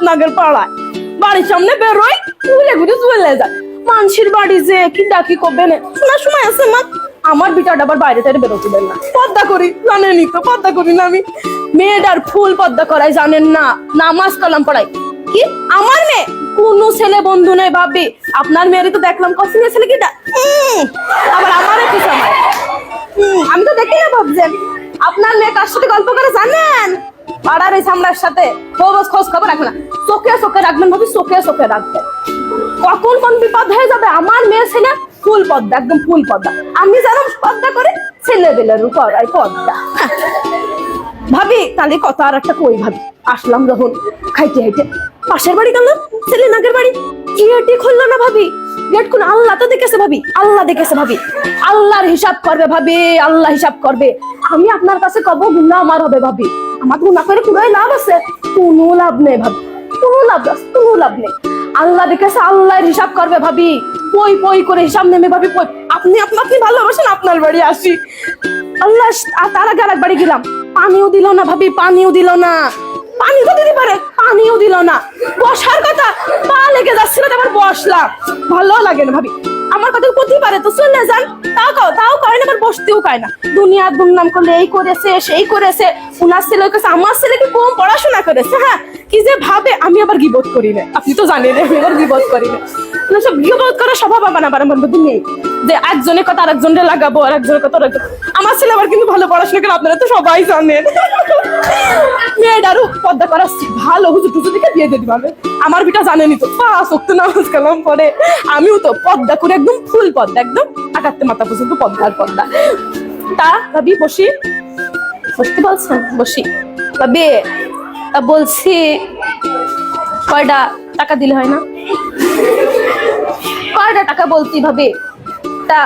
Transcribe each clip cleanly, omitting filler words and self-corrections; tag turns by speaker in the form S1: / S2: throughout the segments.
S1: লাগের পাড়ায় বাড়ির সামনে বেরোয় ঘুরে ঘুরে চলে যায় মানুষের বাড়ি যে কি ডাকি কবে না শোনার সময় আছে মা আমার বিটাটা আবার বাইরে টাইরে বেরোতে দেন না পর্দা করি জানেনই তো পর্দা করি না আমি মেয়েটার ফুল পর্দা করাই জানেন না নামাজ কালাম পড়াই কি আমার মেয়ে কোন ছেলে বন্ধু নাই ভাবি আপনার মেয়েরই তো দেখলাম কসিং ছেলে কি আবার আমারও কি সময় আমি তো দেখি না ভাবছেন আপনার মেয়ে কার সাথে গল্প করে জানেন পাড়ার এই সামলার সাথে খোঁজ খবর রাখবেন না চোখে চোখে রাখবেন ভাবি চোখে চোখে রাখবেন কখন কোন বিপদ হয়ে যাবে আমার মেয়ে ছেলে ফুল পর্দা একদম ফুল পর্দা আমি যেন পর্দা করে ছেলেবেলের উপর পর্দা ভাবি তাহলে কথা আর একটা কই ভাবি আসলাম যখন খাইতে খাইতে পাশের বাড়ি গেল ছেলে নাগের বাড়ি গেটই খুললো না ভাবি গেট কোন আল্লাহ তো দেখেছে ভাবি আল্লাহ দেখেছে ভাবি আল্লাহর হিসাব করবে ভাবি আল্লাহ হিসাব করবে আমি আপনার কাছে কব গুনাহ আমার হবে ভাবি আমার গুনাহ করে পুরাই লাভ আছে কোনো লাভ নেই ভাবি কোনো লাভ নেই আল্লাহ দেখেছে আল্লাহর হিসাব করবে ভাবি পই পই করে হিসাব নেমে ভাবি পই আপনি ভালোবাসেন আপনার বাড়ি আসি আল্লাহ তার আগে আরেক বাড়ি গেলাম পানিও দিল না ভাবি পানিও দিল না পানি তো দিতে পারে পানিও দিল না বসার কথা পা লেগে যাচ্ছিল আবার বসলাম ভালো লাগে না ভাবি আমার কথা করতে পারে তো চলে যান তাও কয় না আবার বসতেও কয় না দুনিয়ার দুর্নাম করলে এই করেছে সেই করেছে উনার ছেলে কাছে আমার ছেলে কি কম পড়াশোনা করেছে হ্যাঁ কি যে ভাবে আমি আবার গিবত করি না আপনি তো জানেন আমি আবার গিবত করি না সব গিবত করার স্বভাব আমার মধ্যে নেই যে একজনের কথা আরেকজনের লাগাবো আর একজনের কথা আমার ছেলে আবার কিন্তু ভালো পড়াশোনা করে আপনারা তো সবাই জানেন মেয়েটারও পর্দা করা ভালো হুজুর টুজুর দিকে দিয়ে দিতে পারবে আমার বিটা জানেনি তো শক্ত নামাজ কালাম পরে আমিও তো পর্দা করে একদম ফুল পর্দা একদম আকাতে মাথা পর্যন্ত পর্দার পর্দা তা ভাবি বসতে বলছেন বসি ভাবি তা বলছি কয়টা টাকা দিলে হয় না কয়টা টাকা বলছি ভাবি তা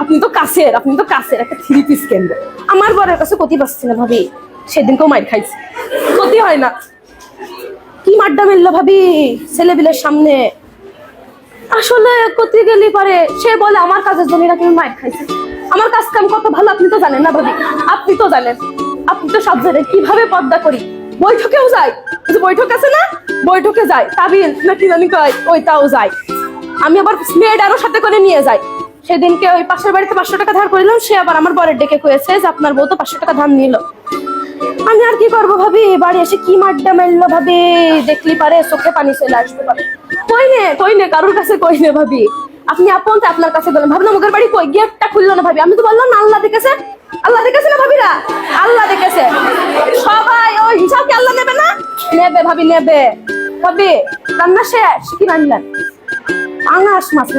S1: আপনি তো কাছের একটা 3 পিস কেন্দ্র আমার বরের কাছে ক্ষতি পাচ্ছি না ভাবি সেদিনকেও মাইর খাইছি ক্ষতি হয় না কি মাড্ডা মেললো ভাবি ছেলেবিলের সামনে আসলে ক্ষতি গেলি পারে সে বলে আমার কাজের জন্য নাকি মাইর খাইছে আমার কাজ কাম কত ভালো আপনি তো জানেন না ভাবি আপনি তো জানেন আপনি তো সব জানেন কিভাবে পর্দা করি বৈঠকেও যাই বৈঠক আছে না বৈঠকে যাই তাবিল নাকি জানি কয় ওইটাও যাই আমি আবার মেয়েটারও সাথে করে নিয়ে যাই সেদিনকে ওই পাশের বাড়িতে 500 টাকা ধার করিলাম সে আবার আমার বরের ডেকে কয়েছে যে আপনার বউ তো 500 টাকা ধার নিল আমি আর কি করবো ভাবি বাড়ি এসে কি মাড্ডা মেললো ভাবি দেখলি পারে চোখে পানি চলে আসতে পারে কই নে কারোর কাছে কই নে ভাবি আপনি আপন তো আপনার কাছে বলেন ভাবলাম মুখের বাড়ি কই গেটটা খুললো না ভাবি আমি তো বললাম না আল্লাহ দেখেছে না ভাবিরা আল্লাহ দেখেছে সবাই ওই হিসাব কি আল্লাহ নেবে না নেবে ভাবি নেবে ভাবি রান্না শেষ কি রান্নার আঙাস মাছ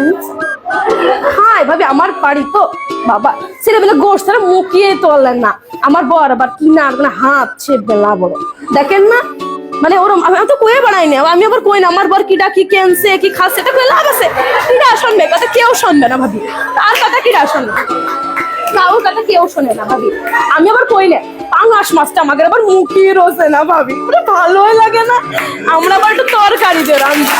S1: হাই ভাবি আমার বাড়ি তো বাবা ছেলেবেলা গোষ্ঠ মুখিয়ে তোলেন না আমার বর আবার কিনা হাত সে বেলা বড় দেখেন না মানে ওরম আমি তো কয়ে বাড়াই না আমি আবার কই না আমার বর কিটা কি কেনছে কি খাচ্ছে এটা কই লাভ আছে কিটা শুনবে কথা কেউ শুনবে না ভাবি তার কথা কিটা শুনবে কারোর কথা কেউ শোনে না ভাবি আমি আবার কই না পাঙাশ মাছটা আমাকে আবার মুখিয়ে রোজে না ভাবি ভালোই লাগে না আমরা আবার একটু তরকারি দিয়ে রান্না